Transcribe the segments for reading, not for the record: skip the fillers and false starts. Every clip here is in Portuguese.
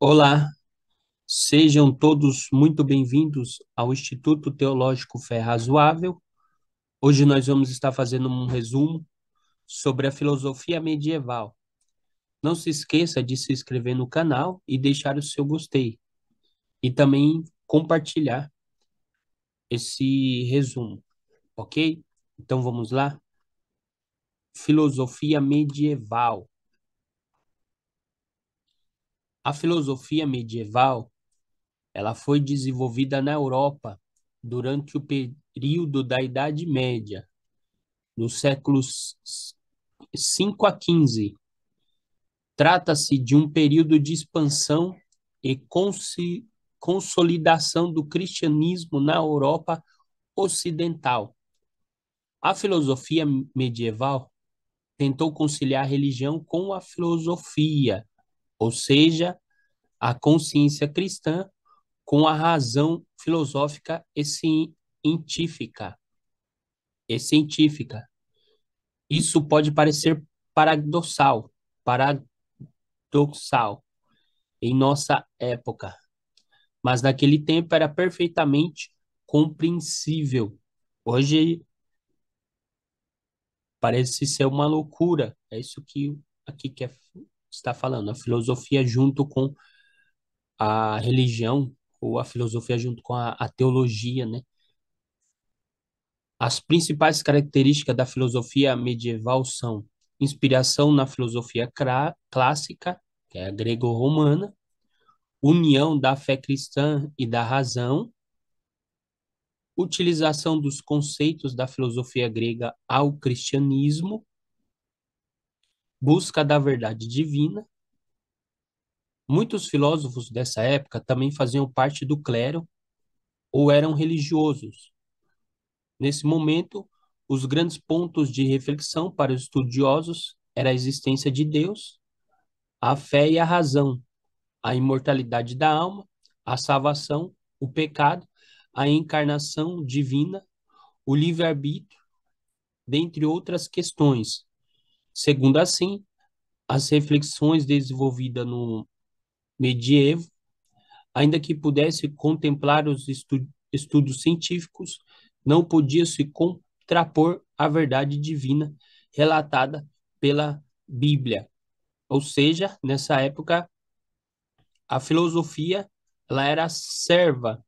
Olá, sejam todos muito bem-vindos ao Instituto Teológico Fé Razoável. Hoje nós vamos estar fazendo um resumo sobre a filosofia medieval. Não se esqueça de se inscrever no canal e deixar o seu gostei, e também compartilhar esse resumo, ok? Então vamos lá? Filosofia medieval. A filosofia medieval, ela foi desenvolvida na Europa durante o período da Idade Média, nos séculos 5 a 15. Trata-se de um período de expansão e consolidação do cristianismo na Europa Ocidental. A filosofia medieval tentou conciliar a religião com a filosofia, ou seja, a consciência cristã com a razão filosófica e científica. Isso pode parecer paradoxal, paradoxal em nossa época, mas naquele tempo era perfeitamente compreensível. Hoje parece ser uma loucura. É isso que aqui está falando, a filosofia junto com a religião, ou a filosofia junto com a teologia, né? As principais características da filosofia medieval são inspiração na filosofia clássica, que é a grego-romana, união da fé cristã e da razão, utilização dos conceitos da filosofia grega ao cristianismo, busca da verdade divina. Muitos filósofos dessa época também faziam parte do clero ou eram religiosos. Nesse momento, os grandes pontos de reflexão para os estudiosos era a existência de Deus, a fé e a razão, a imortalidade da alma, a salvação, o pecado, a encarnação divina, o livre-arbítrio, dentre outras questões. Segundo assim, as reflexões desenvolvidas no medievo, ainda que pudesse contemplar os estudos científicos, não podia se contrapor à verdade divina relatada pela Bíblia. Ou seja, nessa época, a filosofia ela era serva.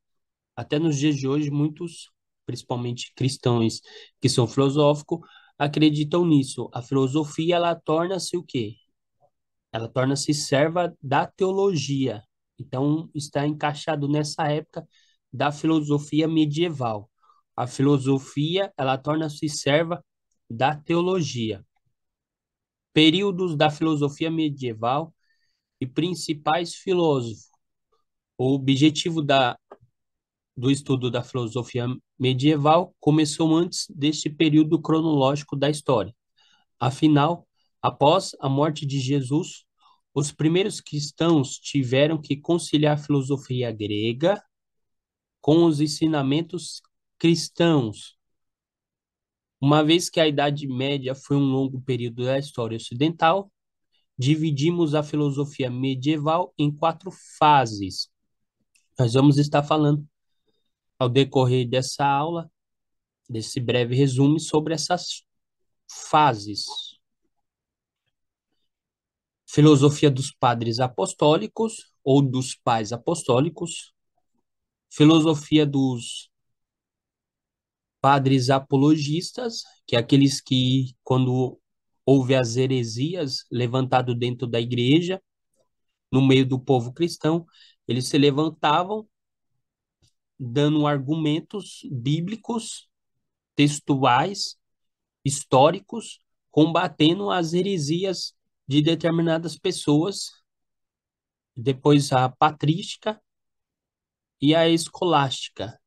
Até nos dias de hoje, muitos, principalmente cristãos que são filosóficos, acreditam nisso. A filosofia ela torna-se o quê? Ela torna-se serva da teologia. Então, está encaixado nessa época da filosofia medieval. A filosofia, ela torna-se serva da teologia. Períodos da filosofia medieval e principais filósofos. O objetivo do estudo da filosofia medieval começou antes deste período cronológico da história. Afinal, após a morte de Jesus, os primeiros cristãos tiveram que conciliar a filosofia grega com os ensinamentos cristãos. Uma vez que a Idade Média foi um longo período da história ocidental, dividimos a filosofia medieval em quatro fases. Nós vamos estar falando, ao decorrer dessa aula, desse breve resumo, sobre essas fases. Filosofia dos padres apostólicos ou dos pais apostólicos, filosofia dos padres apologistas, que é aqueles que, quando houve as heresias levantado dentro da igreja, no meio do povo cristão, eles se levantavam dando argumentos bíblicos, textuais, históricos, combatendo as heresias de determinadas pessoas, depois a patrística e a escolástica.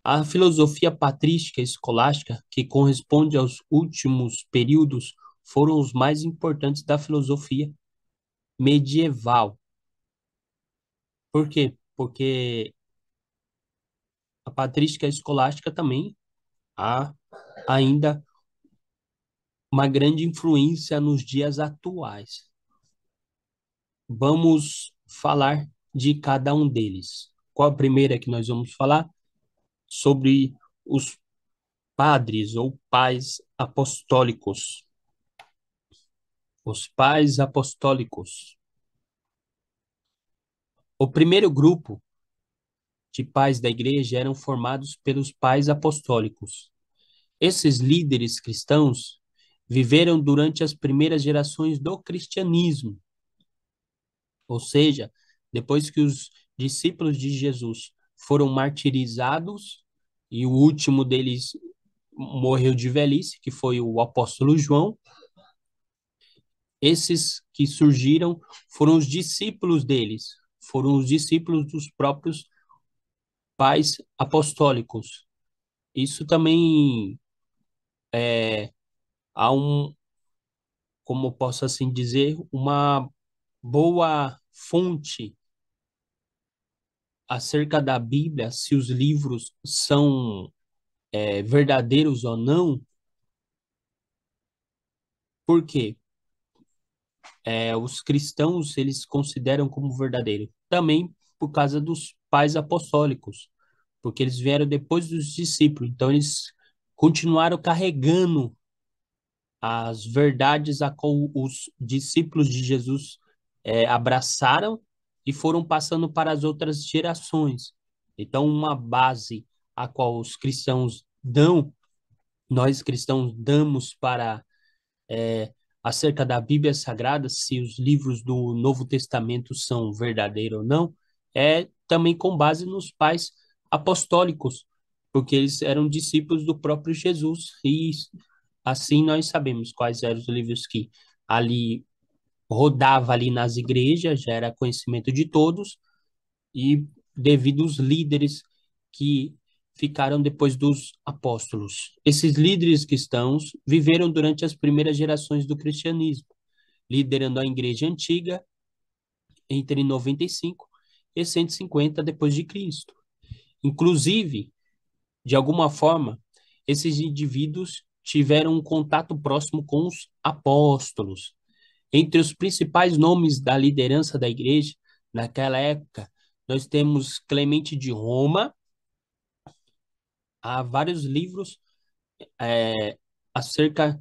A filosofia patrística e escolástica, que corresponde aos últimos períodos, foram os mais importantes da filosofia medieval. Por quê? Porque a patrística e a escolástica também há ainda uma grande influência nos dias atuais. Vamos falar de cada um deles. Qual a primeira que nós vamos falar? Sobre os padres ou pais apostólicos. Os pais apostólicos. O primeiro grupo de pais da igreja eram formados pelos pais apostólicos. Esses líderes cristãos viveram durante as primeiras gerações do cristianismo, ou seja, depois que os discípulos de Jesus foram martirizados e o último deles morreu de velhice, que foi o apóstolo João. Esses que surgiram foram os discípulos deles, foram os discípulos dos próprios pais apostólicos. Isso também há como posso assim dizer, uma boa fonte acerca da Bíblia, se os livros são verdadeiros ou não. Por quê? Os cristãos eles consideram como verdadeiro. Também por causa dos pais apostólicos, porque eles vieram depois dos discípulos. Então eles continuaram carregando as verdades a qual os discípulos de Jesus abraçaram e foram passando para as outras gerações. Então, uma base a qual os cristãos dão, nós cristãos damos para acerca da Bíblia Sagrada, se os livros do Novo Testamento são verdadeiros ou não, é também com base nos pais apostólicos, porque eles eram discípulos do próprio Jesus e assim nós sabemos quais eram os livros que ali rodava ali nas igrejas, já era conhecimento de todos, e devido aos líderes que ficaram depois dos apóstolos. Esses líderes cristãos viveram durante as primeiras gerações do cristianismo, liderando a igreja antiga entre 95 e 150 depois de Cristo. Inclusive, de alguma forma, esses indivíduos tiveram um contato próximo com os apóstolos. Entre os principais nomes da liderança da igreja naquela época, nós temos Clemente de Roma. Há vários livros acerca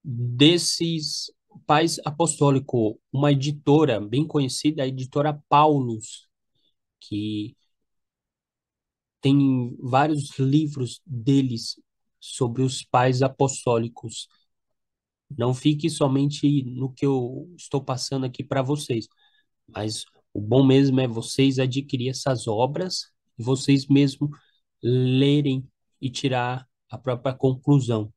desses pais apostólicos. Uma editora bem conhecida, a editora Paulus, que tem vários livros deles sobre os pais apostólicos. Não fique somente no que eu estou passando aqui para vocês, mas o bom mesmo é vocês adquirir essas obras, vocês mesmo lerem e tirar a própria conclusão.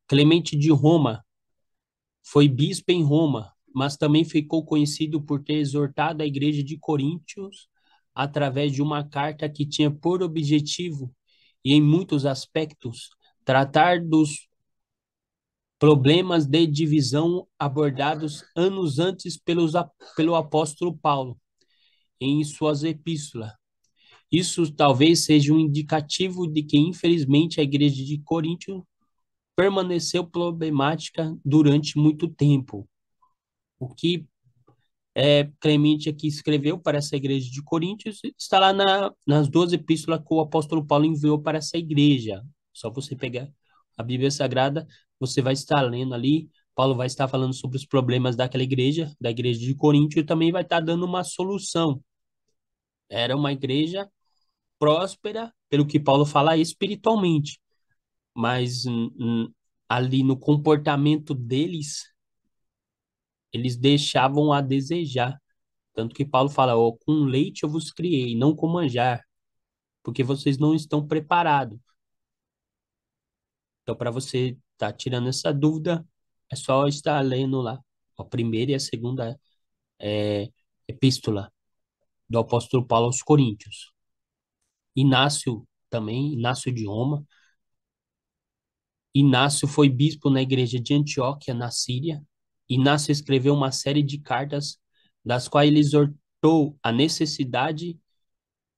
Clemente de Roma foi bispo em Roma, mas também ficou conhecido por ter exortado a igreja de Coríntios através de uma carta que tinha por objetivo, e em muitos aspectos, tratar dos problemas de divisão abordados anos antes pelo apóstolo Paulo em suas epístolas. Isso talvez seja um indicativo de que, infelizmente, a igreja de Corinto permaneceu problemática durante muito tempo. O que Clemente aqui escreveu para essa igreja de Coríntios está lá nas duas epístolas que o apóstolo Paulo enviou para essa igreja. Só você pegar a Bíblia Sagrada, você vai estar lendo ali. Paulo vai estar falando sobre os problemas daquela igreja, da igreja de Corinto, e também vai estar dando uma solução. Era uma igreja próspera, pelo que Paulo fala, espiritualmente, mas ali no comportamento deles, eles deixavam a desejar. Tanto que Paulo fala, ó, com leite eu vos criei, não com manjar, porque vocês não estão preparados. Então, para você estar tirando essa dúvida, é só estar lendo lá a primeira e a segunda epístola do apóstolo Paulo aos Coríntios. Inácio também, Inácio de Roma. Inácio foi bispo na igreja de Antioquia, na Síria. Inácio escreveu uma série de cartas, das quais ele exortou a necessidade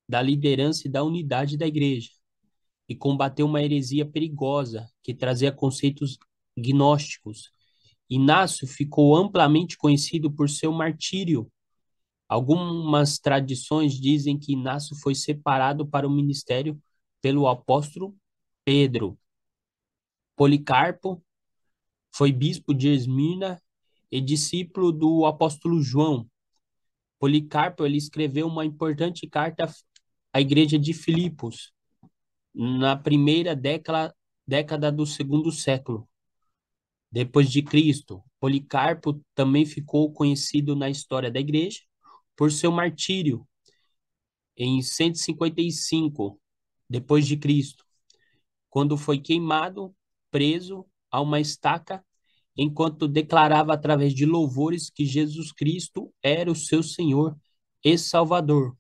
da liderança e da unidade da igreja, e combateu uma heresia perigosa que trazia conceitos gnósticos. Inácio ficou amplamente conhecido por seu martírio Algumas tradições dizem que Inácio foi separado para o ministério pelo apóstolo Pedro. Policarpo foi bispo de Esmirna e discípulo do apóstolo João. Policarpo ele escreveu uma importante carta à igreja de Filipos na primeira década do segundo século depois de Cristo. Policarpo também ficou conhecido na história da igreja por seu martírio em 155 depois de Cristo, quando foi queimado, preso a uma estaca, enquanto declarava através de louvores que Jesus Cristo era o seu Senhor e Salvador.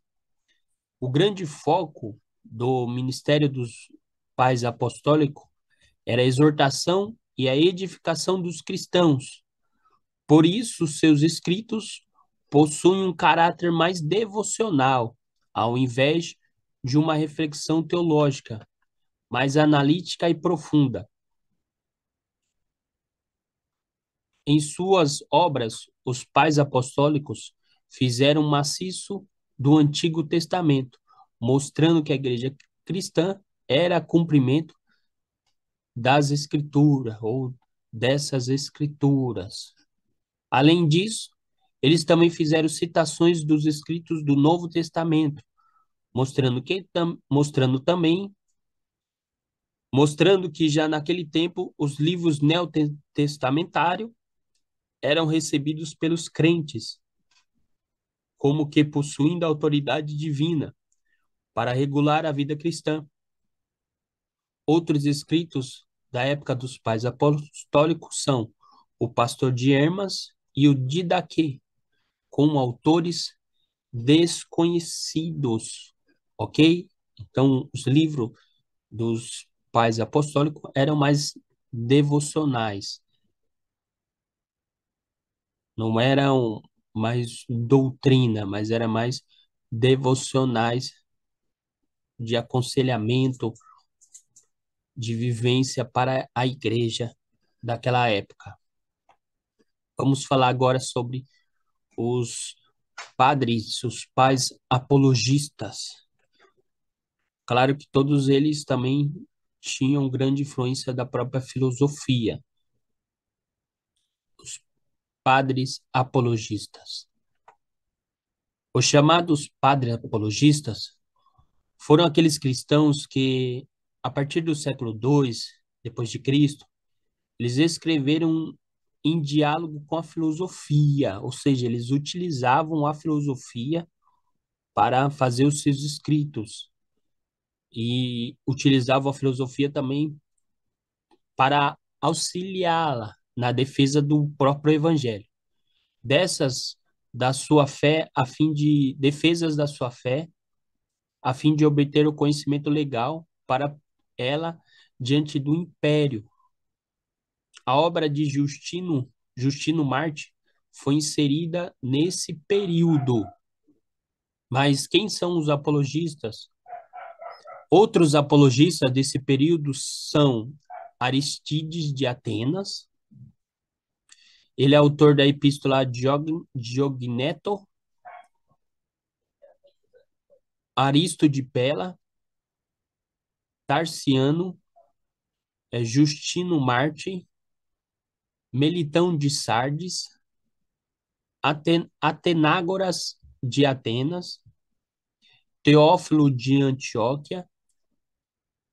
O grande foco do ministério dos pais apostólicos era a exortação e a edificação dos cristãos. Por isso, seus escritos possuem um caráter mais devocional, ao invés de uma reflexão teológica, mais analítica e profunda. Em suas obras, os pais apostólicos fizeram um maciço do Antigo Testamento, mostrando que a igreja cristã era cumprimento das escrituras ou dessas escrituras. Além disso, eles também fizeram citações dos escritos do Novo Testamento, mostrando que já naquele tempo os livros neotestamentários eram recebidos pelos crentes, como que possuindo autoridade divina para regular a vida cristã. Outros escritos da época dos pais apostólicos são o Pastor de Hermas e o Didaquê, com autores desconhecidos, ok? Então, os livros dos pais apostólicos eram mais devocionais, não eram mais doutrina, mas eram mais devocionais de aconselhamento, de vivência para a igreja daquela época. Vamos falar agora sobre os padres, os pais apologistas. Claro que todos eles também tinham grande influência da própria filosofia, os padres apologistas. Os chamados padres apologistas foram aqueles cristãos que, a partir do século II, depois de Cristo, eles escreveram em diálogo com a filosofia, ou seja, eles utilizavam a filosofia para fazer os seus escritos e utilizavam a filosofia também para auxiliá-la na defesa do próprio evangelho. Dessas da sua fé, a fim de defesas da sua fé, a fim de obter o conhecimento legal para ela diante do império. A obra de Justino Marte foi inserida nesse período. Mas quem são os apologistas? Outros apologistas desse período são Aristides de Atenas, ele é autor da Epístola Diogneto, Aristo de Pela, Tarciano, Justino Marte, Melitão de Sardes, Atenágoras de Atenas, Teófilo de Antioquia,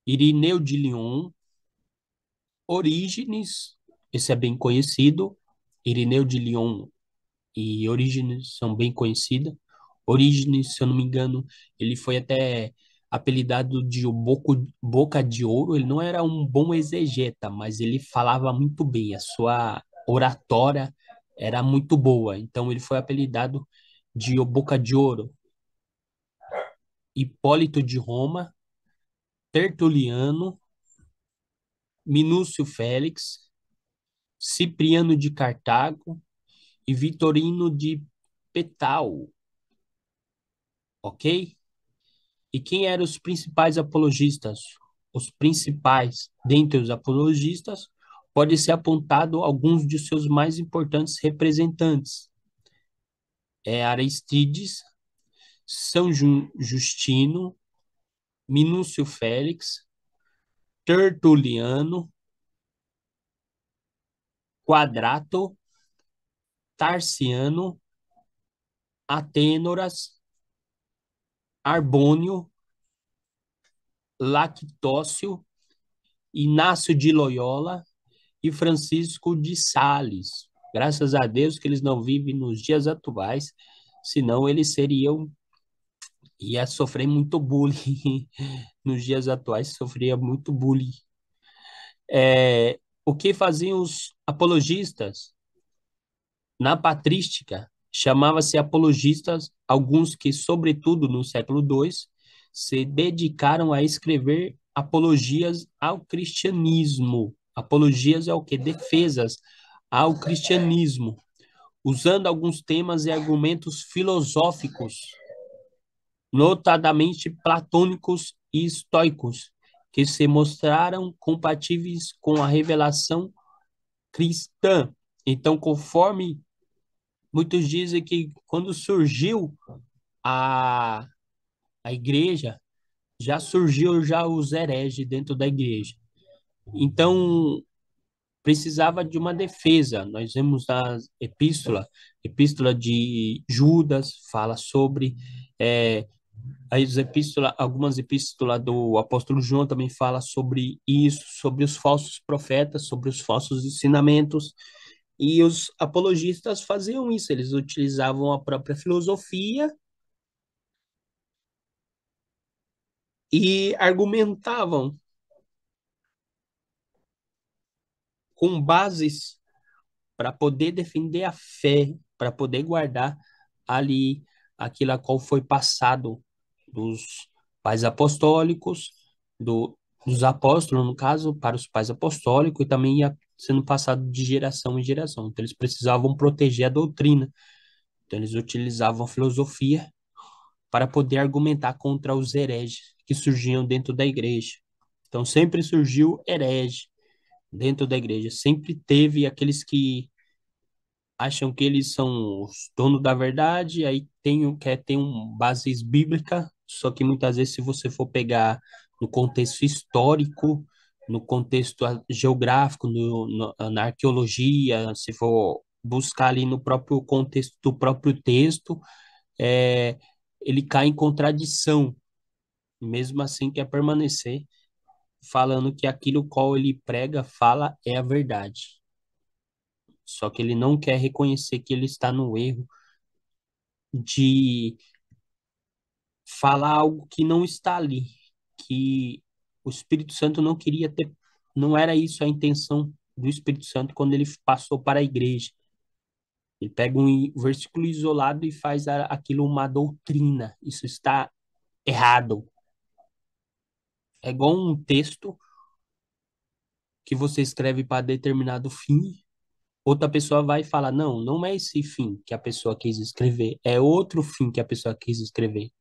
Irineu de Lyon, Orígenes, esse é bem conhecido, Irineu de Lyon e Orígenes são bem conhecidas. Orígenes, se eu não me engano, ele foi até apelidado de o Boca de Ouro. Ele não era um bom exegeta, mas ele falava muito bem, a sua oratória era muito boa. Então ele foi apelidado de o Boca de Ouro. Hipólito de Roma, Tertuliano, Minúcio Félix, Cipriano de Cartago e Vitorino de Petal, ok? E quem eram os principais apologistas? Os principais, dentre os apologistas, pode ser apontado alguns de seus mais importantes representantes. Aristides, Justino, Minúcio Félix, Tertuliano, Quadrato, Tarciano, Atênoras, Arbônio, Lactócio, Inácio de Loyola e Francisco de Sales. Graças a Deus que eles não vivem nos dias atuais, senão eles seriam ia sofrer muito bullying nos dias atuais, sofria muito bullying. O que faziam os apologistas? Na patrística, chamava-se apologistas alguns que, sobretudo no século II, se dedicaram a escrever apologias ao cristianismo. Apologias é o que? Defesas ao cristianismo, usando alguns temas e argumentos filosóficos, notadamente platônicos e estoicos, que se mostraram compatíveis com a revelação cristã. Então, conforme muitos dizem que quando surgiu a, a igreja, já surgiu já os hereges dentro da igreja. Então, precisava de uma defesa. Nós vemos na epístola de Judas, fala sobre algumas epístolas do apóstolo João também fala sobre isso, sobre os falsos profetas, sobre os falsos ensinamentos. E os apologistas faziam isso, eles utilizavam a própria filosofia e argumentavam com bases para poder defender a fé, para poder guardar ali aquilo a qual foi passado dos pais apostólicos, dos apóstolos, no caso, para os pais apostólicos, e também ia sendo passado de geração em geração. Então, eles precisavam proteger a doutrina. Então, eles utilizavam a filosofia para poder argumentar contra os hereges que surgiam dentro da igreja. Então, sempre surgiu herege dentro da igreja. Sempre teve aqueles que acham que eles são os donos da verdade, aí quer ter um bases bíblica, só que muitas vezes, se você for pegar no contexto histórico, no contexto geográfico, na arqueologia, se for buscar ali no próprio contexto do próprio texto, é, ele cai em contradição, mesmo assim quer permanecer falando que aquilo qual ele prega, fala é a verdade. Só que ele não quer reconhecer que ele está no erro de falar algo que não está ali, que o Espírito Santo não queria ter, não era isso a intenção do Espírito Santo quando ele passou para a igreja. Ele pega um versículo isolado e faz aquilo uma doutrina. Isso está errado. É igual um texto que você escreve para determinado fim, outra pessoa vai falar, não, não é esse fim que a pessoa quis escrever, é outro fim que a pessoa quis escrever.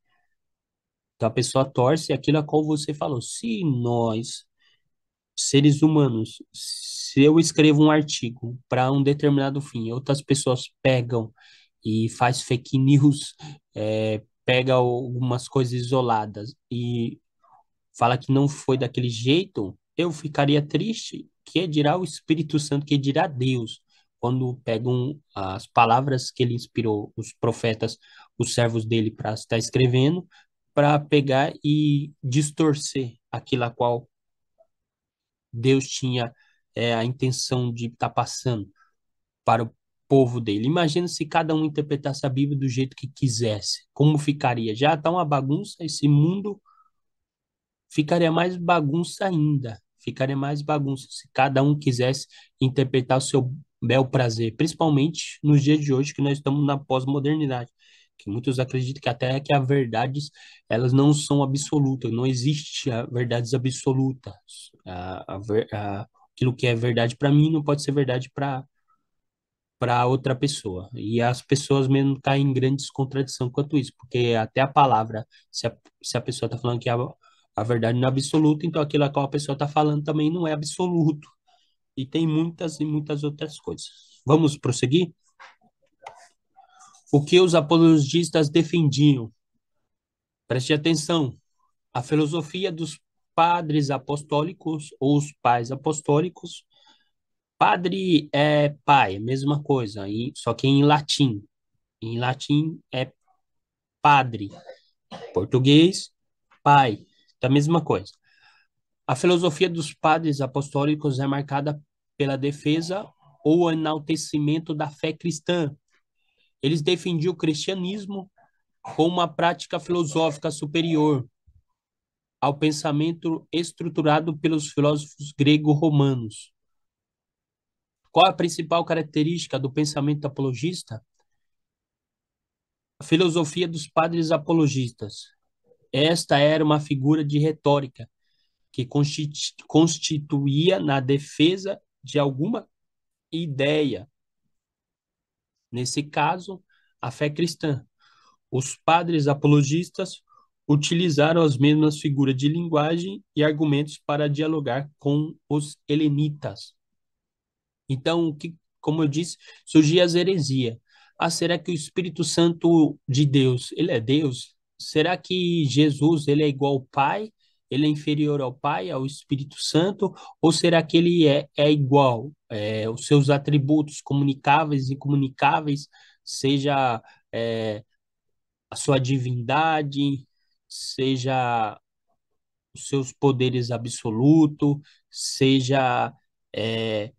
Então a pessoa torce aquilo a qual você falou. Se nós, seres humanos, se eu escrevo um artigo para um determinado fim, outras pessoas pegam e faz fake news, pega algumas coisas isoladas e fala que não foi daquele jeito, eu ficaria triste, que dirá o Espírito Santo, que dirá Deus, quando pegam as palavras que ele inspirou os profetas, os servos dele para estar escrevendo, para pegar e distorcer aquilo a qual Deus tinha a intenção de estar passando para o povo dele. Imagina se cada um interpretasse a Bíblia do jeito que quisesse, como ficaria? Já está uma bagunça esse mundo, ficaria mais bagunça ainda. Ficaria mais bagunça se cada um quisesse interpretar o seu bel prazer, principalmente nos dias de hoje que nós estamos na pós-modernidade, que muitos acreditam que até que as verdades elas não são absolutas, não existe verdades absolutas. Aquilo que é verdade para mim não pode ser verdade para outra pessoa. E as pessoas mesmo caem em grandes contradições quanto isso, porque até a palavra, se a pessoa está falando que a verdade não é absoluta, então aquilo a qual a pessoa está falando também não é absoluto. E tem muitas e muitas outras coisas. Vamos prosseguir? O que os apologistas defendiam? Preste atenção. A filosofia dos padres apostólicos ou os pais apostólicos. Padre é pai, mesma coisa, só que em latim. Em latim é padre. Português, pai. Da mesma coisa. A filosofia dos padres apostólicos é marcada pela defesa ou enaltecimento da fé cristã. Eles defendiam o cristianismo como uma prática filosófica superior ao pensamento estruturado pelos filósofos grego-romanos. Qual a principal característica do pensamento apologista? A filosofia dos padres apologistas. Esta era uma figura de retórica que constituía na defesa de alguma ideia. Nesse caso, a fé cristã. Os padres apologistas utilizaram as mesmas figuras de linguagem e argumentos para dialogar com os helenitas. Então, como eu disse, surgia as heresias. Ah, será que o Espírito Santo de Deus, ele é Deus? Será que Jesus, ele é igual ao Pai? Ele é inferior ao Pai, ao Espírito Santo? Ou será que ele é igual? Os seus atributos comunicáveis e incomunicáveis, seja a sua divindade, seja os seus poderes absolutos, seja é,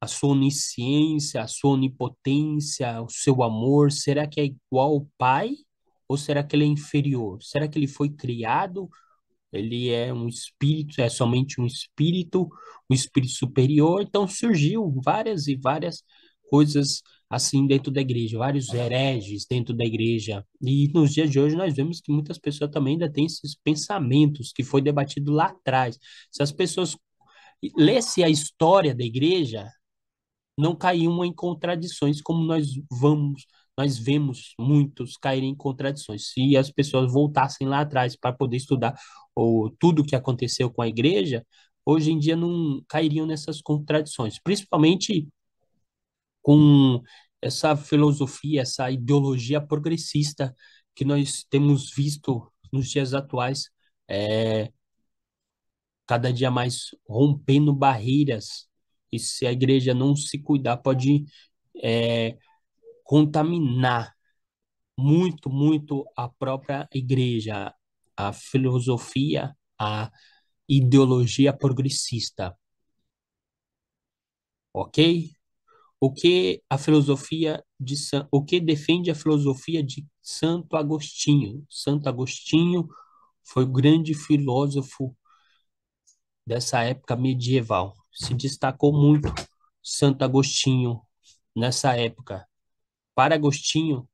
a sua onisciência, a sua onipotência, o seu amor, será que é igual ao Pai? Ou será que ele é inferior? Será que ele foi criado? Ele é um espírito, é somente um espírito superior? Então surgiu várias e várias coisas assim dentro da igreja, vários hereges dentro da igreja. E nos dias de hoje nós vemos que muitas pessoas também ainda têm esses pensamentos que foi debatido lá atrás. Se as pessoas lessem a história da igreja, não caíam em contradições, como nós vemos muitos caírem em contradições. Se as pessoas voltassem lá atrás para poder estudar tudo o que aconteceu com a igreja, hoje em dia não cairiam nessas contradições, principalmente com essa filosofia, essa ideologia progressista que nós temos visto nos dias atuais, é, cada dia mais rompendo barreiras. E se a igreja não se cuidar, pode é, contaminar muito, muito a própria igreja, a filosofia, a ideologia progressista, ok? O que defende a filosofia de Santo Agostinho? Santo Agostinho foi o grande filósofo dessa época medieval. Se destacou muito Santo Agostinho nessa época. Para Agostinho,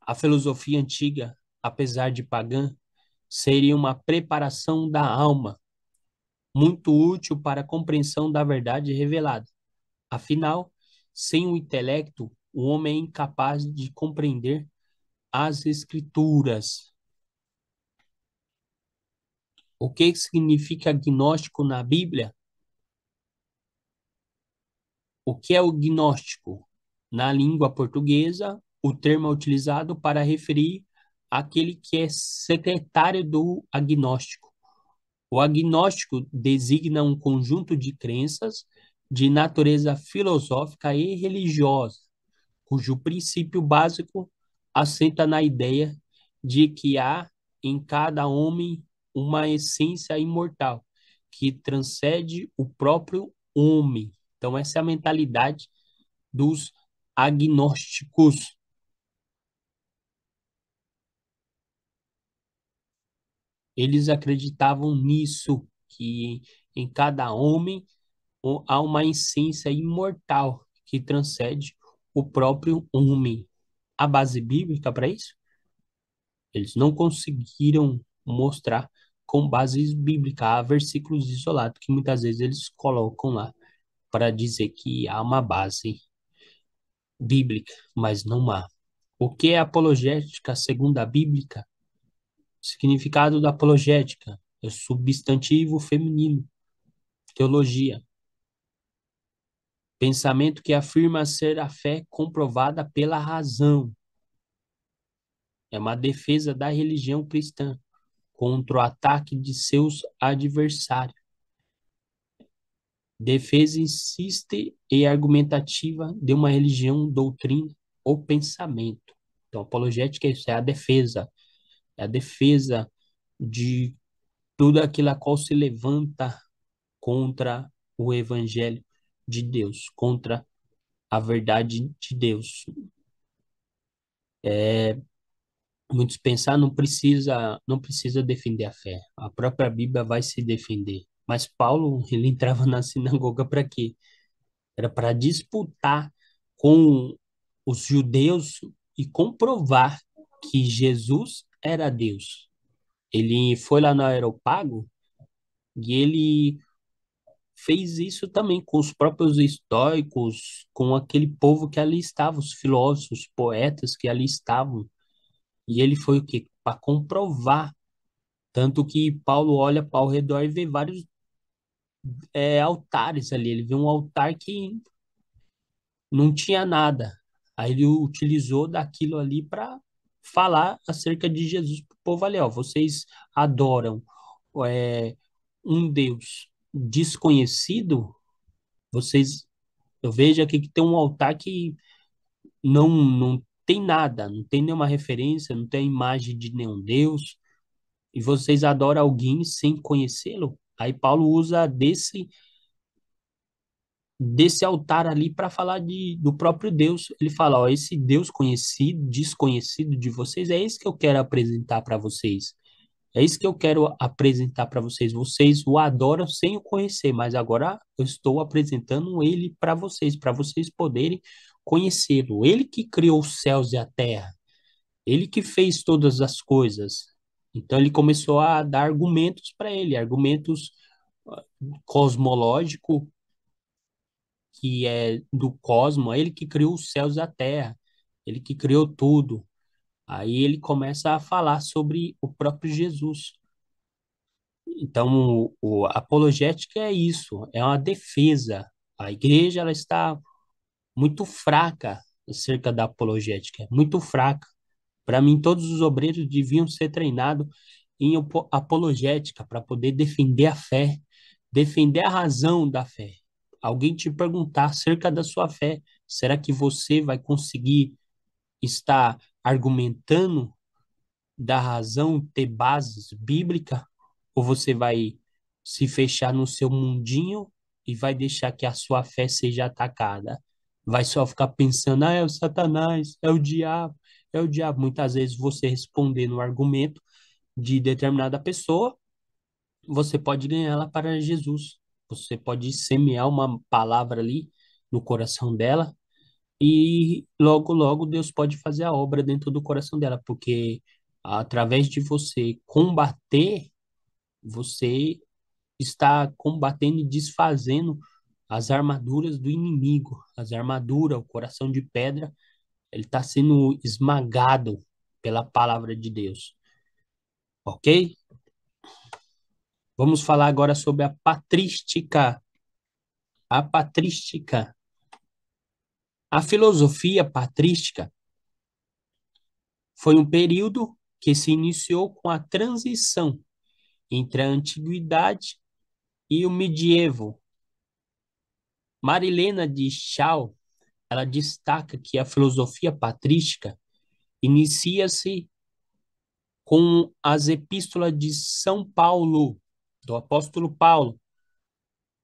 a filosofia antiga, apesar de pagã, seria uma preparação da alma, muito útil para a compreensão da verdade revelada. Afinal, sem o intelecto, o homem é incapaz de compreender as escrituras. O que significa gnóstico na Bíblia? O que é o gnóstico? Na língua portuguesa, o termo é utilizado para referir aquele que é secretário do agnóstico. O agnóstico designa um conjunto de crenças de natureza filosófica e religiosa, cujo princípio básico assenta na ideia de que há em cada homem uma essência imortal que transcende o próprio homem. Então, essa é a mentalidade dos agnósticos. Eles acreditavam nisso, que em cada homem há uma essência imortal que transcende o próprio homem. A base bíblica para isso? Eles não conseguiram mostrar com bases bíblicas. Há versículos isolados que muitas vezes eles colocam lá para dizer que há uma base bíblica, mas não há. O que é apologética segundo a bíblica? Significado da apologética é substantivo feminino, teologia. Pensamento que afirma ser a fé comprovada pela razão. É uma defesa da religião cristã contra o ataque de seus adversários. Defesa insiste e argumentativa de uma religião, doutrina ou pensamento. Então, apologética é isso, é a defesa de tudo aquilo a qual se levanta contra o evangelho de Deus, contra a verdade de Deus. Muitos pensam, não precisa defender a fé. A própria Bíblia vai se defender. Mas Paulo, ele entrava na sinagoga para quê? Era para disputar com os judeus e comprovar que Jesus era Deus. Ele foi lá no Areópago e ele fez isso também com os próprios estoicos, com aquele povo que ali estava, os filósofos, poetas que ali estavam. E ele foi o quê? Para comprovar. Tanto que Paulo olha ao redor e vê vários altares ali. Ele vê um altar que não tinha nada. Aí ele utilizou daquilo ali para falar acerca de Jesus para o povo ali, ó. Vocês adoram é, um Deus desconhecido, vocês eu vejo aqui que tem um altar que não tem nada, não tem nenhuma referência, não tem imagem de nenhum Deus, e vocês adoram alguém sem conhecê-lo. Aí Paulo usa desse altar ali para falar do próprio Deus. Ele fala, ó, esse Deus conhecido, desconhecido de vocês, é esse que eu quero apresentar para vocês. É isso que eu quero apresentar para vocês. Vocês o adoram sem o conhecer, mas agora eu estou apresentando ele para vocês poderem conhecê-lo. Ele que criou os céus e a terra, ele que fez todas as coisas. Então ele começou a dar argumentos para ele, argumentos cosmológicos, que é do cosmo, é ele que criou os céus e a terra, ele que criou tudo. Aí ele começa a falar sobre o próprio Jesus. Então, a apologética é isso, é uma defesa. A igreja ela está muito fraca acerca da apologética, muito fraca. Para mim, todos os obreiros deviam ser treinados em apologética para poder defender a fé, defender a razão da fé. Alguém te perguntar acerca da sua fé, será que você vai conseguir estar argumentando da razão, ter bases bíblicas, ou você vai se fechar no seu mundinho e vai deixar que a sua fé seja atacada? Vai só ficar pensando, é o Satanás, é o diabo, é o diabo. Muitas vezes você responder no argumento de determinada pessoa, você pode ganhar ela para Jesus. Você pode semear uma palavra ali no coração dela e logo, logo Deus pode fazer a obra dentro do coração dela, porque através de você combater, você está combatendo e desfazendo as armaduras do inimigo, as armaduras, o coração de pedra, ele está sendo esmagado pela palavra de Deus, ok? Vamos falar agora sobre a patrística. A patrística. A filosofia patrística foi um período que se iniciou com a transição entre a antiguidade e o medievo. Marilena de Chau, ela destaca que a filosofia patrística inicia-se com as epístolas de São Paulo, do apóstolo Paulo,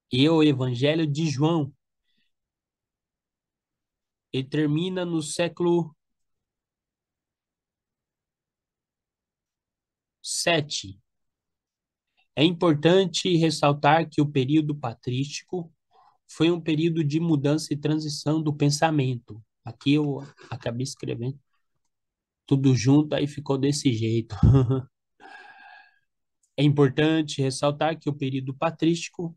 e o Evangelho de João, e termina no século VII. É importante ressaltar que o período patrístico foi um período de mudança e transição do pensamento. Aqui eu acabei escrevendo tudo junto, aí ficou desse jeito. É importante ressaltar que o período patrístico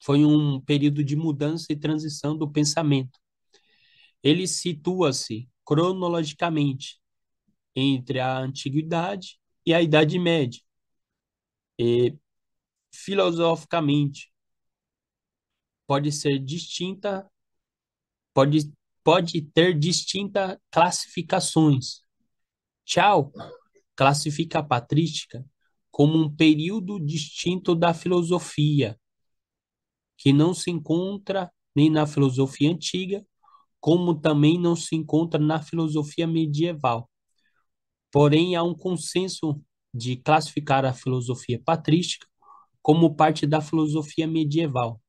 foi um período de mudança e transição do pensamento. Ele situa-se cronologicamente entre a antiguidade e a Idade Média. E filosoficamente pode ser distinta, pode pode ter distintas classificações. Tchau classifica a patrística como um período distinto da filosofia, que não se encontra nem na filosofia antiga, como também não se encontra na filosofia medieval. Porém, há um consenso de classificar a filosofia patrística como parte da filosofia medieval,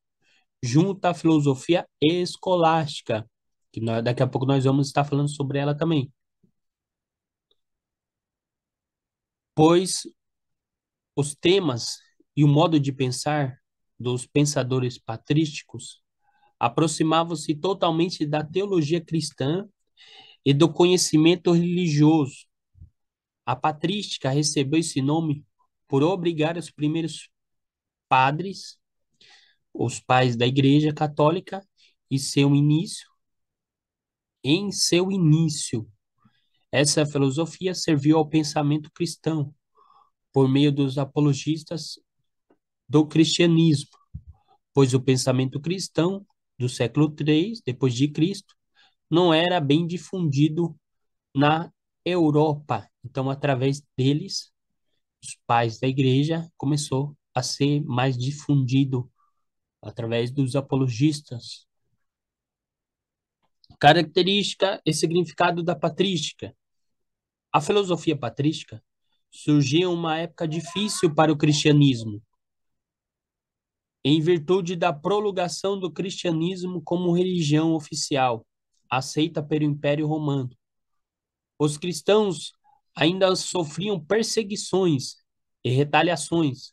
junto à filosofia escolástica, que daqui a pouco nós vamos estar falando sobre ela também. Pois os temas e o modo de pensar dos pensadores patrísticos aproximavam-se totalmente da teologia cristã e do conhecimento religioso. A patrística recebeu esse nome por obrigar os primeiros padres, os pais da Igreja Católica, em seu início, essa filosofia serviu ao pensamento cristão por meio dos apologistas do cristianismo, pois o pensamento cristão do século III depois de Cristo não era bem difundido na Europa. Então, através deles, os pais da igreja começou a ser mais difundido através dos apologistas. Característica e significado da patrística. A filosofia patrística surgiu em uma época difícil para o cristianismo, em virtude da prolongação do cristianismo como religião oficial, aceita pelo Império Romano. Os cristãos ainda sofriam perseguições e retaliações,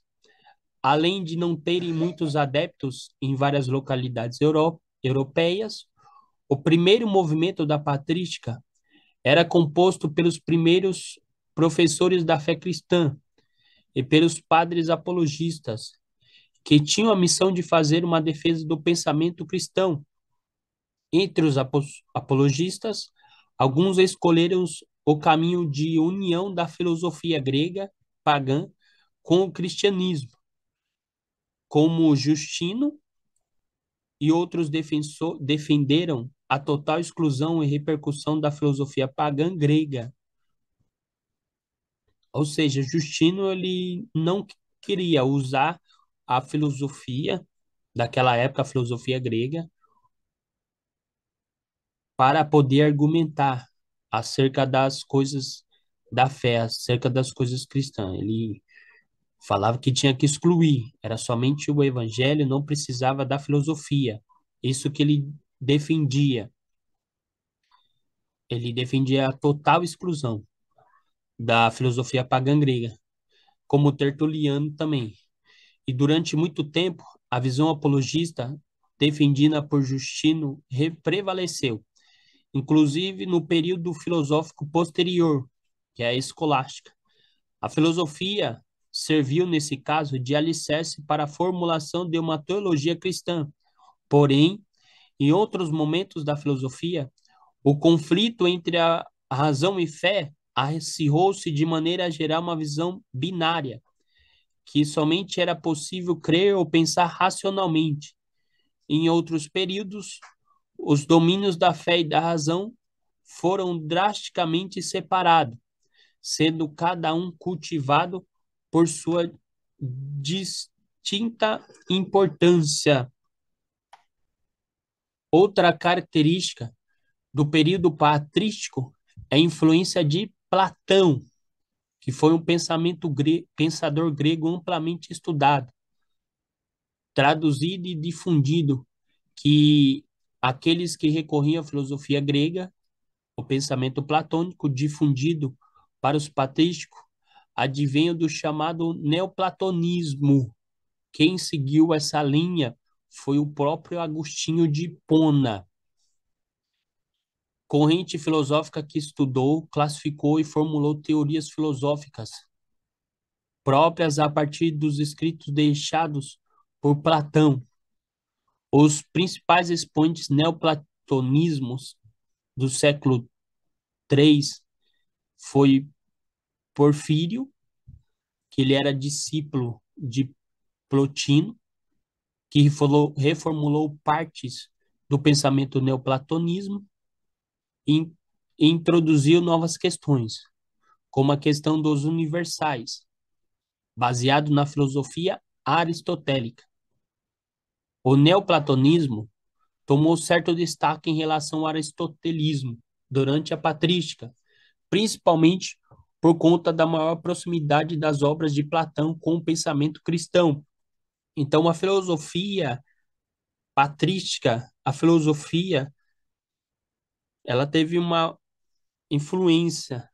além de não terem muitos adeptos em várias localidades europeias. O primeiro movimento da patrística era composto pelos primeiros professores da fé cristã e pelos padres apologistas, que tinham a missão de fazer uma defesa do pensamento cristão. Entre os apologistas, alguns escolheram o caminho de união da filosofia grega pagã com o cristianismo, como Justino, e outros defenderam a total exclusão e repercussão da filosofia pagã grega. Ou seja, Justino ele não queria usar a filosofia daquela época, a filosofia grega, para poder argumentar acerca das coisas da fé, acerca das coisas cristãs. Ele falava que tinha que excluir, era somente o evangelho, não precisava da filosofia. Isso que ele defendia. Ele defendia a total exclusão da filosofia pagã grega, como Tertuliano também. E durante muito tempo, a visão apologista defendida por Justino prevaleceu, inclusive no período filosófico posterior, que é a escolástica. A filosofia serviu, nesse caso, de alicerce para a formulação de uma teologia cristã. Porém, em outros momentos da filosofia, o conflito entre a razão e fé acirrou-se de maneira a gerar uma visão binária, que somente era possível crer ou pensar racionalmente. Em outros períodos, os domínios da fé e da razão foram drasticamente separados, sendo cada um cultivado por sua distinta importância. Outra característica do período patrístico é a influência de Platão, que foi um pensador grego amplamente estudado, traduzido e difundido, que aqueles que recorriam à filosofia grega, o pensamento platônico difundido para os patrísticos, advenham do chamado neoplatonismo. Quem seguiu essa linha foi o próprio Agostinho de Hipona, corrente filosófica que estudou, classificou e formulou teorias filosóficas próprias a partir dos escritos deixados por Platão. Os principais expoentes neoplatonismos do século III foi Porfírio, que ele era discípulo de Plotino, que reformulou partes do pensamento neoplatonismo, e introduziu novas questões, como a questão dos universais, baseado na filosofia aristotélica. O neoplatonismo tomou certo destaque em relação ao aristotelismo durante a patrística, principalmente por conta da maior proximidade das obras de Platão com o pensamento cristão. Então, a filosofia patrística, a filosofia, ela teve uma influência.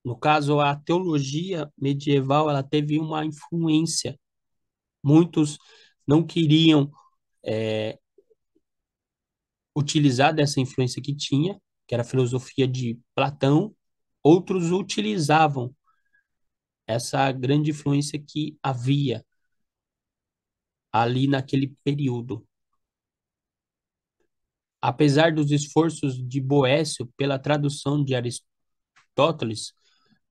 No caso, a teologia medieval, ela teve uma influência. Muitos não queriam utilizar dessa influência que tinha, que era a filosofia de Platão. Outros utilizavam essa grande influência que havia ali naquele período. Apesar dos esforços de Boécio pela tradução de Aristóteles,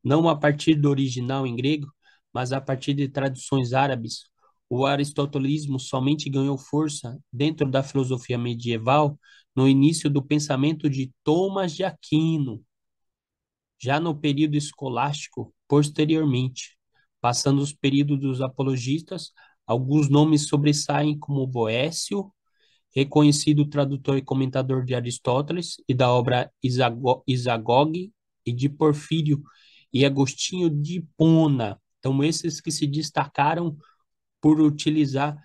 não a partir do original em grego, mas a partir de traduções árabes, o aristotelismo somente ganhou força dentro da filosofia medieval no início do pensamento de Tomás de Aquino, já no período escolástico, posteriormente. Passando os períodos dos apologistas, alguns nomes sobressaem como Boécio, reconhecido tradutor e comentador de Aristóteles e da obra Isagoge e de Porfírio e Agostinho de Hipona. Então, esses que se destacaram por utilizar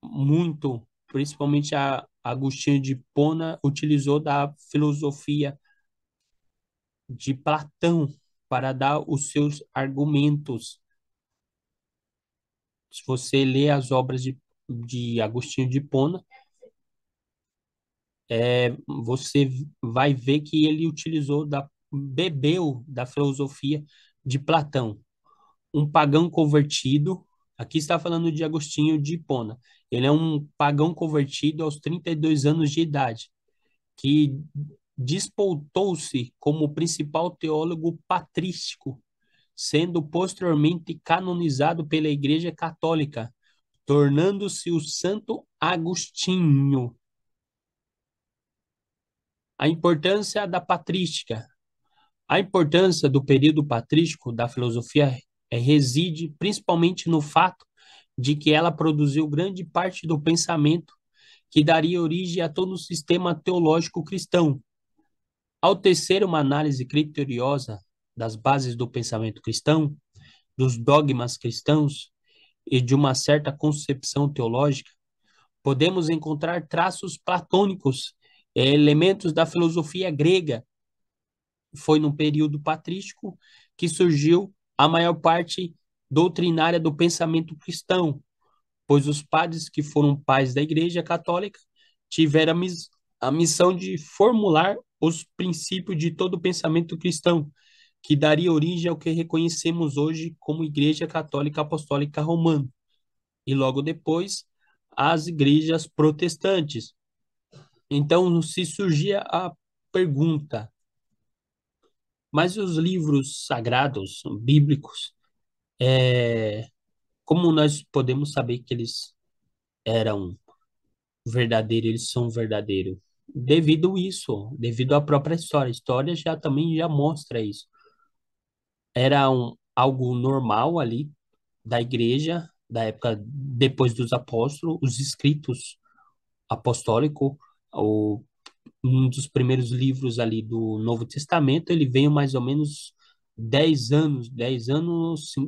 muito, principalmente a Agostinho de Hipona, utilizou da filosofia de Platão para dar os seus argumentos. Se você lê as obras de Agostinho de Hipona, você vai ver que ele bebeu da filosofia de Platão. Um pagão convertido, aqui está falando de Agostinho de Hipona, ele é um pagão convertido aos 32 anos de idade, que despontou-se como principal teólogo patrístico, sendo posteriormente canonizado pela Igreja Católica, tornando-se o Santo Agostinho. A importância da patrística. A importância do período patrístico da filosofia reside principalmente no fato de que ela produziu grande parte do pensamento que daria origem a todo o sistema teológico cristão. Ao tecer uma análise criteriosa das bases do pensamento cristão, dos dogmas cristãos e de uma certa concepção teológica, podemos encontrar traços platônicos, elementos da filosofia grega. Foi no período patrístico que surgiu a maior parte doutrinária do pensamento cristão, pois os padres que foram pais da Igreja Católica tiveram a missão de formular os princípios de todo o pensamento cristão, que daria origem ao que reconhecemos hoje como Igreja Católica Apostólica Romana, e logo depois as igrejas protestantes. Então, se surgia a pergunta, mas os livros sagrados, bíblicos, como nós podemos saber que eles eram verdadeiros, eles são verdadeiros? Devido isso, devido à própria história. A história já também já mostra isso. Era algo normal ali da igreja, da época depois dos apóstolos, os escritos apostólicos, o um dos primeiros livros ali do Novo Testamento, ele veio mais ou menos 10 anos,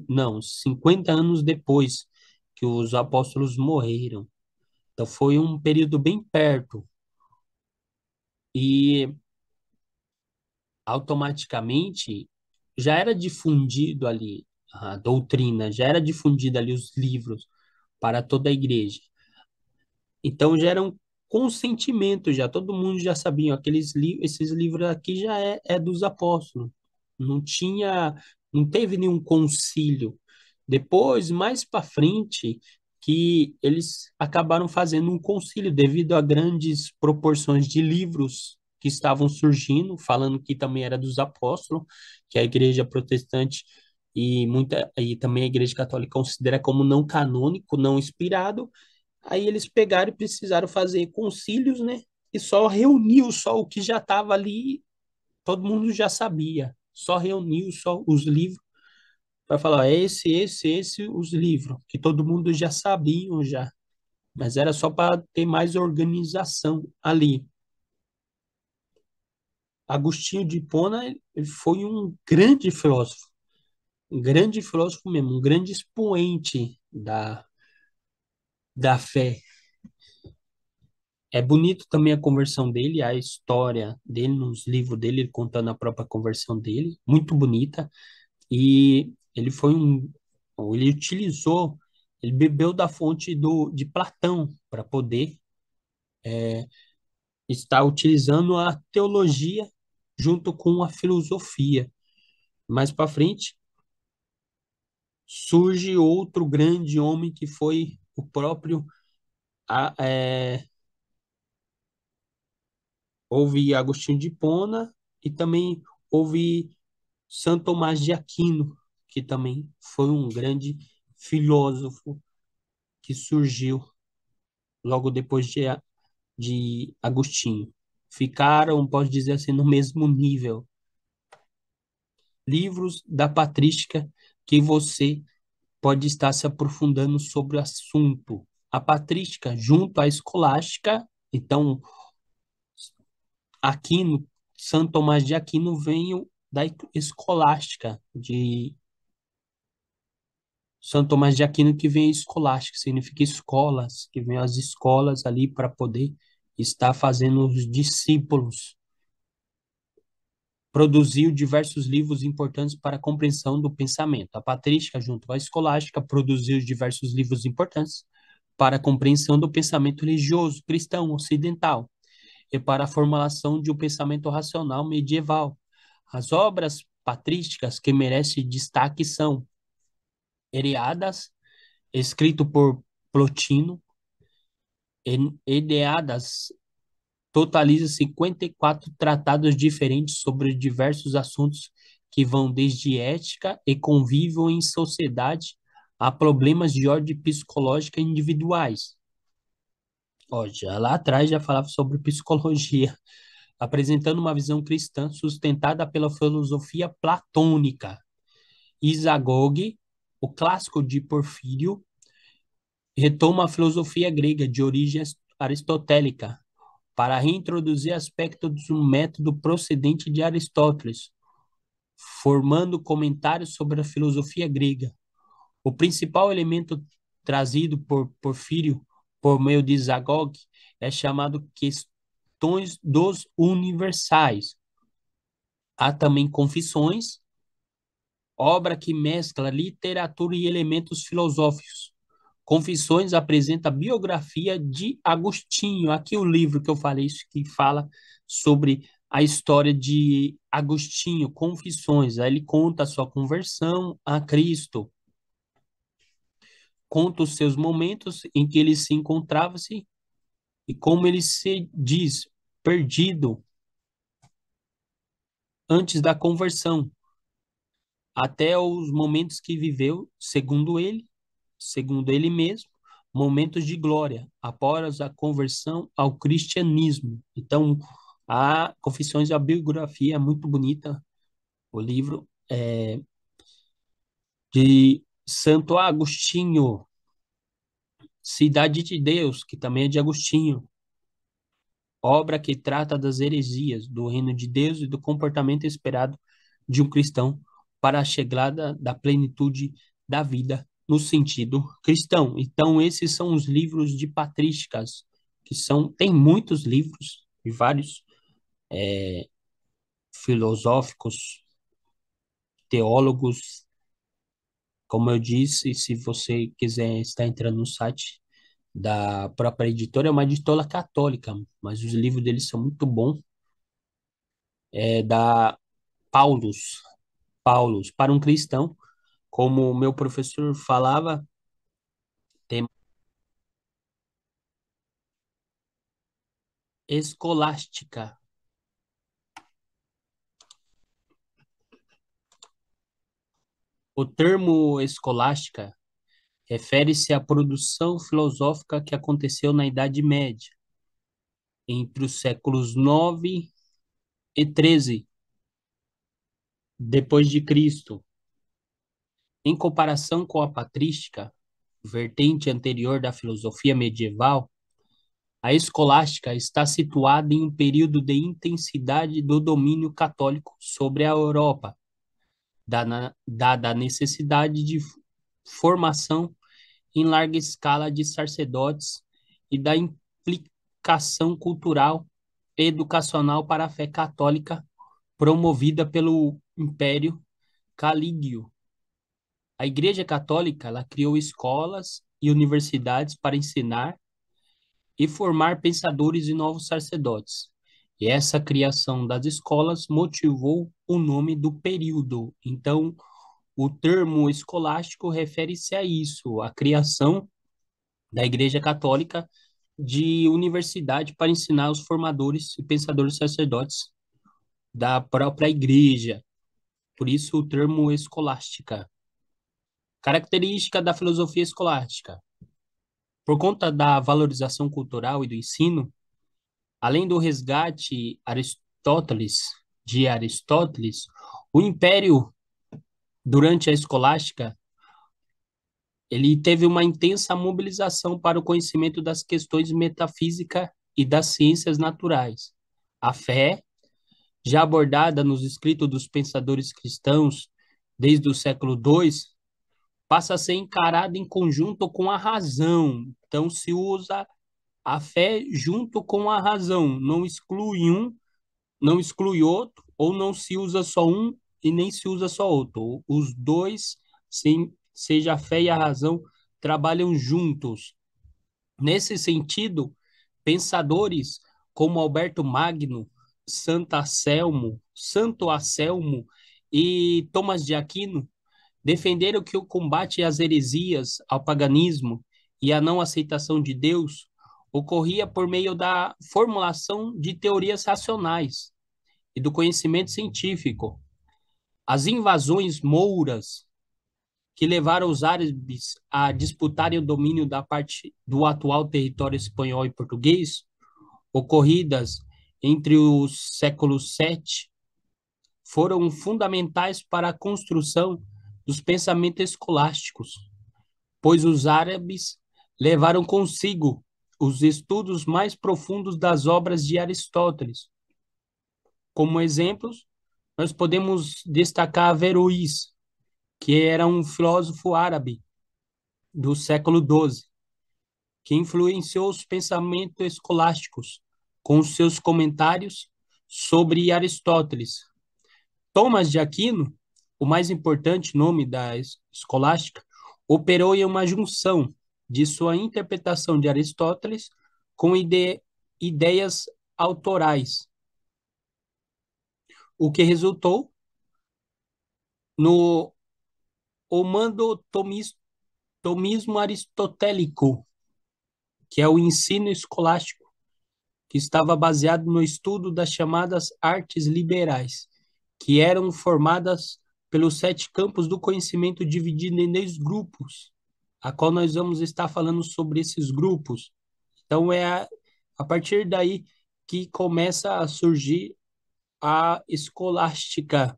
não, 50 anos depois que os apóstolos morreram. Então foi um período bem perto e automaticamente já era difundido ali a doutrina, já era difundido ali os livros para toda a igreja. Então já era um consentimento, já todo mundo já sabia, esses livros aqui já é dos apóstolos. Não tinha, não teve nenhum concílio. Depois, mais para frente, que eles acabaram fazendo um concílio devido a grandes proporções de livros que estavam surgindo, falando que também era dos apóstolos, que a igreja protestante e também a igreja católica considera como não canônico, não inspirado. Aí eles pegaram e precisaram fazer concílios, né? e só reuniu só o que já estava ali, todo mundo já sabia. Só reuniu só os livros para falar, ó, esse, os livros, que todo mundo já sabiam já. Mas era só para ter mais organização ali. Agostinho de Hipona ele foi um grande filósofo mesmo, um grande expoente da fé. É bonito também a conversão dele, a história dele nos livros dele, ele contando a própria conversão dele, muito bonita. E ele foi um, ele utilizou, ele bebeu da fonte de Platão para poder estar utilizando a teologia junto com a filosofia. Mais para frente, surge outro grande homem que foi o próprio. a- é, Houve Agostinho de Hipona e também houve Santo Tomás de Aquino, que também foi um grande filósofo que surgiu logo depois de Agostinho. Ficaram, pode dizer assim, no mesmo nível. Livros da patrística que você pode estar se aprofundando sobre o assunto. A patrística junto à escolástica, então Aquino, Santo Tomás de Aquino veio da escolástica, de Santo Tomás de Aquino que vem escolástica, significa escolas, que vem as escolas ali para poder estar fazendo os discípulos. Produziu diversos livros importantes para a compreensão do pensamento. A patrística, junto à escolástica, produziu diversos livros importantes para a compreensão do pensamento religioso cristão ocidental e para a formulação de um pensamento racional medieval. As obras patrísticas que merecem destaque são Hereadas, escrito por Plotino, Eneadas totaliza 54 tratados diferentes sobre diversos assuntos que vão desde ética e convívio em sociedade a problemas de ordem psicológica individuais. Ó, já lá atrás já falava sobre psicologia, apresentando uma visão cristã sustentada pela filosofia platônica. Isagoge, o clássico de Porfírio, retoma a filosofia grega de origem aristotélica para reintroduzir aspectos do método procedente de Aristóteles, formando comentários sobre a filosofia grega. O principal elemento trazido por Porfírio por meio de Isagoge é chamado questões dos universais. Há também Confissões, obra que mescla literatura e elementos filosóficos. Confissões apresenta a biografia de Agostinho. Aqui o livro que eu falei, isso que fala sobre a história de Agostinho, Confissões. Aí ele conta a sua conversão a Cristo, conta os seus momentos em que ele se encontrava-se e como ele se diz perdido antes da conversão, até os momentos que viveu, segundo ele mesmo, momentos de glória após a conversão ao cristianismo. Então, a Confissões e a biografia é muito bonita, o livro de Santo Agostinho, Cidade de Deus, que também é de Agostinho, obra que trata das heresias, do reino de Deus e do comportamento esperado de um cristão para a chegada da plenitude da vida no sentido cristão. Então, esses são os livros de patrísticas, que são, tem muitos livros e vários filosóficos, teólogos, como eu disse, se você quiser estar entrando no site da própria editora, é uma editora católica, mas os livros deles são muito bons, é da Paulus, Paulus, para um cristão, como o meu professor falava, tem escolástica. O termo escolástica refere-se à produção filosófica que aconteceu na Idade Média, entre os séculos 9 e 13 depois de Cristo. Em comparação com a patrística, vertente anterior da filosofia medieval, a escolástica está situada em um período de intensidade do domínio católico sobre a Europa, dada a necessidade de formação em larga escala de sacerdotes e da implicação cultural e educacional para a fé católica promovida pelo Império Calígio. A Igreja Católica ela criou escolas e universidades para ensinar e formar pensadores e novos sacerdotes. E essa criação das escolas motivou o nome do período. Então, o termo escolástico refere-se a isso, a criação da Igreja Católica de universidade para ensinar os formadores e pensadores sacerdotes da própria Igreja. Por isso, o termo escolástica. Característica da filosofia escolástica. Por conta da valorização cultural e do ensino, além do resgate de Aristóteles, o Império, durante a escolástica, ele teve uma intensa mobilização para o conhecimento das questões metafísica e das ciências naturais. A fé, já abordada nos escritos dos pensadores cristãos desde o século II, passa a ser encarada em conjunto com a razão. Então, se usa a fé junto com a razão, não exclui um, não exclui outro, ou não se usa só um e nem se usa só outro. Os dois, seja a fé e a razão, trabalham juntos. Nesse sentido, pensadores como Alberto Magno, Santo Anselmo e Tomás de Aquino defenderam que o combate às heresias, ao paganismo e à não aceitação de Deus ocorria por meio da formulação de teorias racionais e do conhecimento científico. As invasões mouras que levaram os árabes a disputarem o domínio da parte do atual território espanhol e português, ocorridas entre os séculos 7, foram fundamentais para a construção dos pensamentos escolásticos, pois os árabes levaram consigo os estudos mais profundos das obras de Aristóteles. Como exemplos, nós podemos destacar Averroes, que era um filósofo árabe do século XII, que influenciou os pensamentos escolásticos com seus comentários sobre Aristóteles. Tomás de Aquino, o mais importante nome da escolástica, operou em uma junção de sua interpretação de Aristóteles com ideias autorais, o que resultou no homandotomismo aristotélico, que é o ensino escolástico, que estava baseado no estudo das chamadas artes liberais, que eram formadas pelos 7 campos do conhecimento dividido em 10 grupos, a qual nós vamos estar falando sobre esses grupos. Então, a partir daí que começa a surgir a escolástica.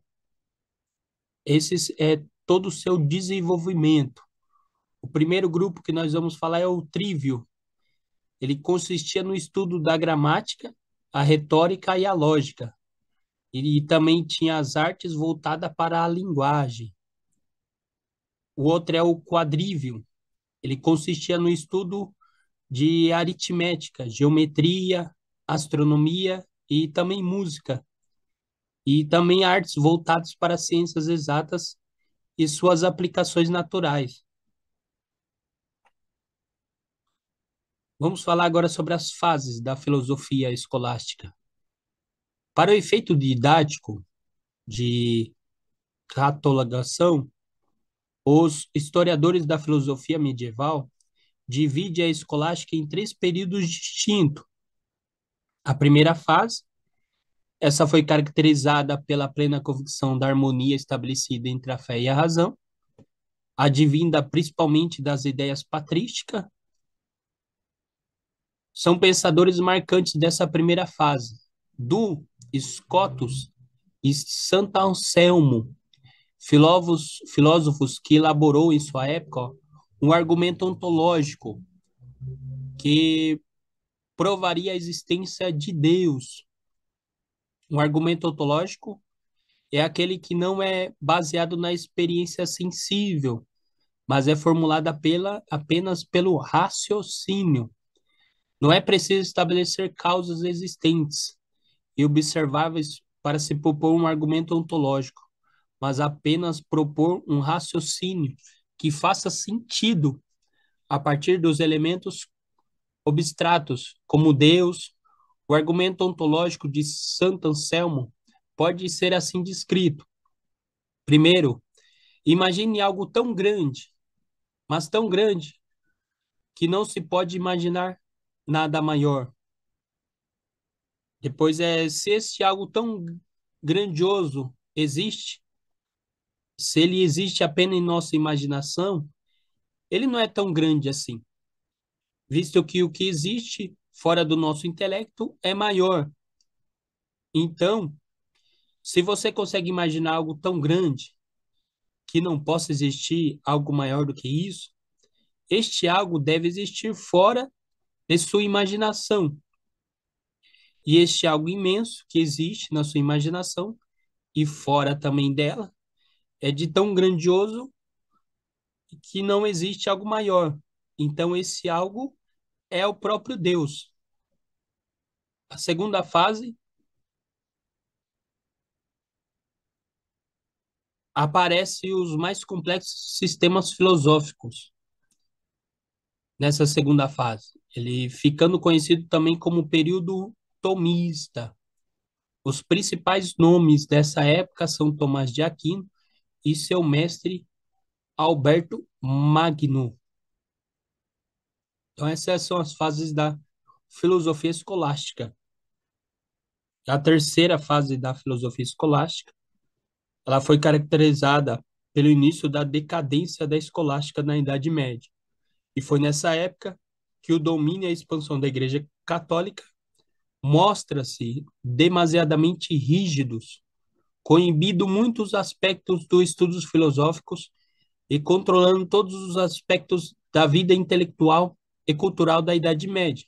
Esse é todo o seu desenvolvimento. O primeiro grupo que nós vamos falar é o trívio. Ele consistia no estudo da gramática, a retórica e a lógica. E também tinha as artes voltadas para a linguagem. O outro é o quadrívio. Ele consistia no estudo de aritmética, geometria, astronomia e também música. E também artes voltadas para as ciências exatas e suas aplicações naturais. Vamos falar agora sobre as fases da filosofia escolástica. Para o efeito didático de catalogação, os historiadores da filosofia medieval dividem a escolástica em 3 períodos distintos. A primeira fase, essa foi caracterizada pela plena convicção da harmonia estabelecida entre a fé e a razão, advinda principalmente das ideias patrísticas, são pensadores marcantes dessa primeira fase. Do Scotus e Santo Anselmo, filósofos que elaborou em sua época ó, um argumento ontológico que provaria a existência de Deus. Um argumento ontológico é aquele que não é baseado na experiência sensível, mas é formulada apenas pelo raciocínio. Não é preciso estabelecer causas existentes e observáveis para se propor um argumento ontológico, mas apenas propor um raciocínio que faça sentido a partir dos elementos abstratos, como Deus. O argumento ontológico de Santo Anselmo pode ser assim descrito. Primeiro, imagine algo tão grande, mas tão grande, que não se pode imaginar nada maior. Depois se esse algo tão grandioso existe, se ele existe apenas em nossa imaginação, ele não é tão grande assim, visto que o que existe fora do nosso intelecto é maior. Então, se você consegue imaginar algo tão grande que não possa existir algo maior do que isso, este algo deve existir fora de sua imaginação. E este algo imenso que existe na sua imaginação e fora também dela é de tão grandioso que não existe algo maior. Então, esse algo é o próprio Deus. A segunda fase aparece os mais complexos sistemas filosóficos nessa segunda fase, ele ficando conhecido também como período tomista. Os principais nomes dessa época são Tomás de Aquino e seu mestre Alberto Magno. Então, essas são as fases da filosofia escolástica. A terceira fase da filosofia escolástica, ela foi caracterizada pelo início da decadência da escolástica na Idade Média. E foi nessa época que o domínio e a expansão da Igreja Católica mostra-se demasiadamente rígidos, coibindo muitos aspectos dos estudos filosóficos e controlando todos os aspectos da vida intelectual e cultural da Idade Média.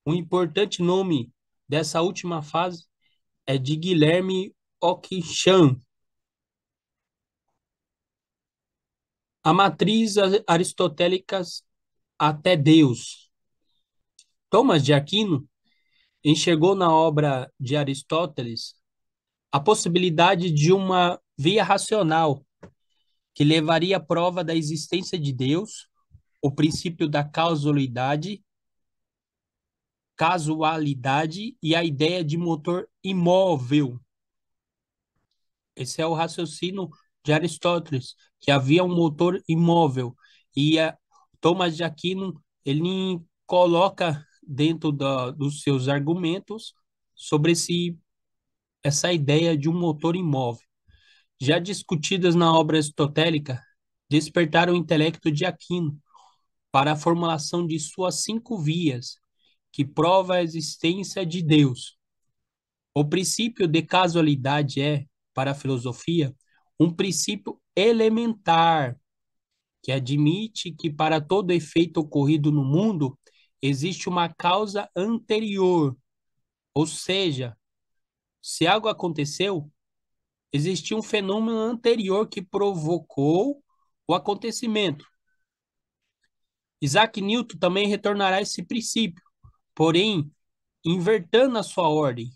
Um importante nome dessa última fase é de Guilherme Ockham. A matriz aristotélica até Deus. Thomas de Aquino enxergou na obra de Aristóteles a possibilidade de uma via racional que levaria à prova da existência de Deus, o princípio da casualidade e a ideia de motor imóvel. Esse é o raciocínio de Aristóteles, que havia um motor imóvel. E Thomas de Aquino, ele coloca dentro dos seus argumentos sobre essa ideia de um motor imóvel. Já discutidas na obra aristotélica, despertaram o intelecto de Aquino para a formulação de suas 5 vias, que prova a existência de Deus. O princípio de casualidade é, para a filosofia, um princípio elementar que admite que para todo efeito ocorrido no mundo existe uma causa anterior. Ou seja, se algo aconteceu, existia um fenômeno anterior que provocou o acontecimento. Isaac Newton também retornará a esse princípio, porém, invertendo a sua ordem,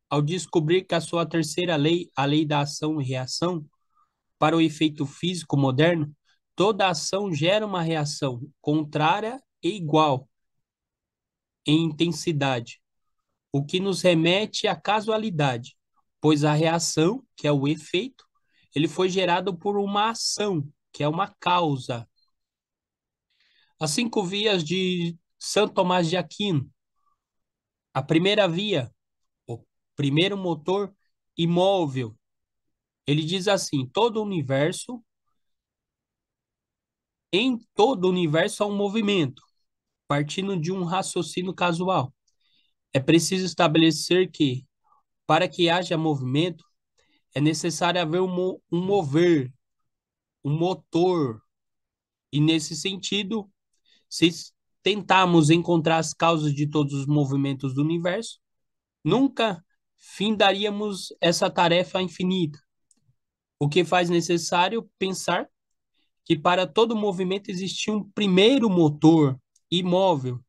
ao descobrir que a sua terceira lei, a lei da ação e reação, para o efeito físico moderno, toda ação gera uma reação contrária e igual em intensidade, o que nos remete à casualidade, pois a reação, que é o efeito, ele foi gerado por uma ação, que é uma causa. As 5 vias de Santo Tomás de Aquino. A primeira via, o primeiro motor imóvel, ele diz assim: em todo o universo há um movimento. partindo de um raciocínio casual. É preciso estabelecer que, para que haja movimento, é necessário haver um mover, um motor. E nesse sentido, se tentarmos encontrar as causas de todos os movimentos do universo, nunca findaríamos essa tarefa infinita, o que faz necessário pensar que para todo movimento existia um primeiro motor imóvel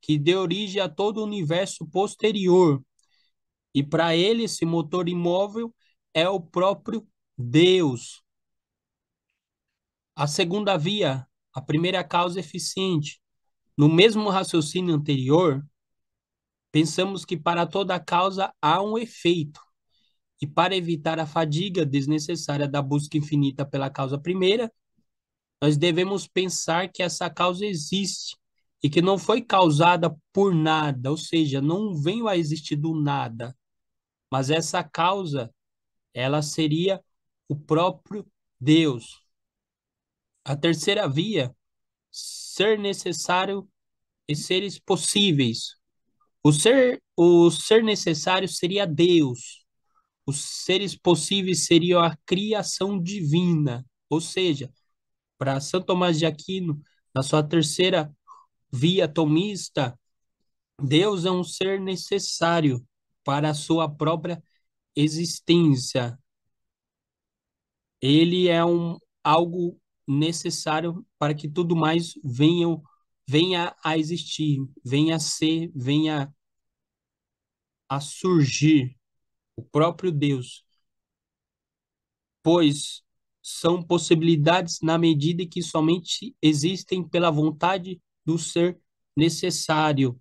que deu origem a todo o universo posterior. E para ele, esse motor imóvel é o próprio Deus. A segunda via, a primeira causa eficiente. No mesmo raciocínio anterior, pensamos que para toda causa há um efeito. E para evitar a fadiga desnecessária da busca infinita pela causa primeira, nós devemos pensar que essa causa existe e que não foi causada por nada, ou seja, não veio a existir do nada, mas essa causa, ela seria o próprio Deus. A terceira via, ser necessário e seres possíveis. O ser necessário seria Deus. Os seres possíveis seriam a criação divina. Ou seja, para São Tomás de Aquino, na sua terceira via tomista, Deus é um ser necessário para a sua própria existência. Ele é algo necessário para que tudo mais venha a existir, venha a ser, venha a surgir o próprio Deus, pois são possibilidades na medida que somente existem pela vontade do ser necessário.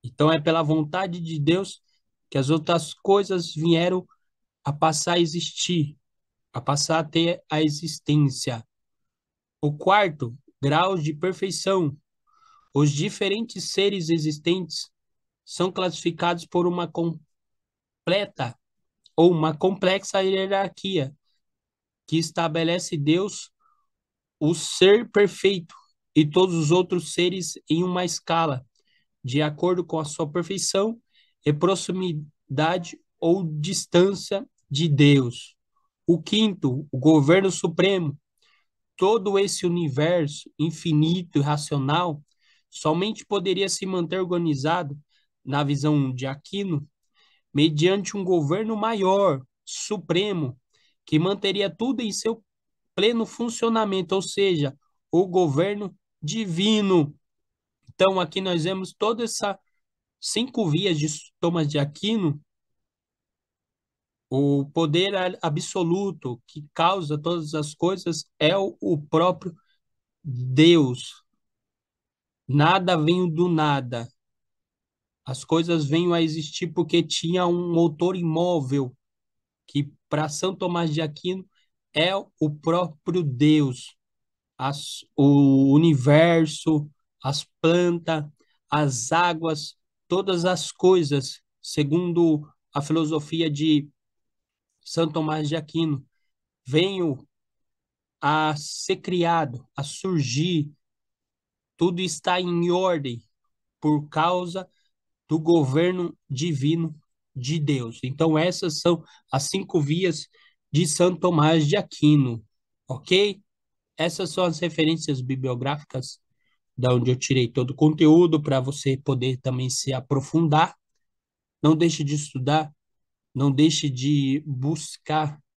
Então é pela vontade de Deus que as outras coisas vieram a passar a existir, a passar a ter a existência. O quarto grau de perfeição. Os diferentes seres existentes são classificados por uma completa ou uma complexa hierarquia que estabelece Deus, o ser perfeito, e todos os outros seres em uma escala, de acordo com a sua perfeição e proximidade ou distância de Deus. O quinto, o governo supremo. Todo esse universo infinito e racional somente poderia se manter organizado, na visão de Aquino, mediante um governo maior, supremo, que manteria tudo em seu pleno funcionamento, ou seja, o governo divino. Então, aqui nós vemos todas essas 5 vias de Tomás de Aquino, o poder absoluto que causa todas as coisas é o próprio Deus. Nada vem do nada. As coisas vêm a existir porque tinha um motor imóvel, que para São Tomás de Aquino é o próprio Deus. O universo, as plantas, as águas, todas as coisas, segundo a filosofia de São Tomás de Aquino, vêm a ser criado, a surgir, tudo está em ordem por causa do governo divino de Deus. Então, essas são as 5 vias de São Tomás de Aquino, ok? Essas são as referências bibliográficas da onde eu tirei todo o conteúdo para você poder também se aprofundar. Não deixe de estudar, não deixe de buscar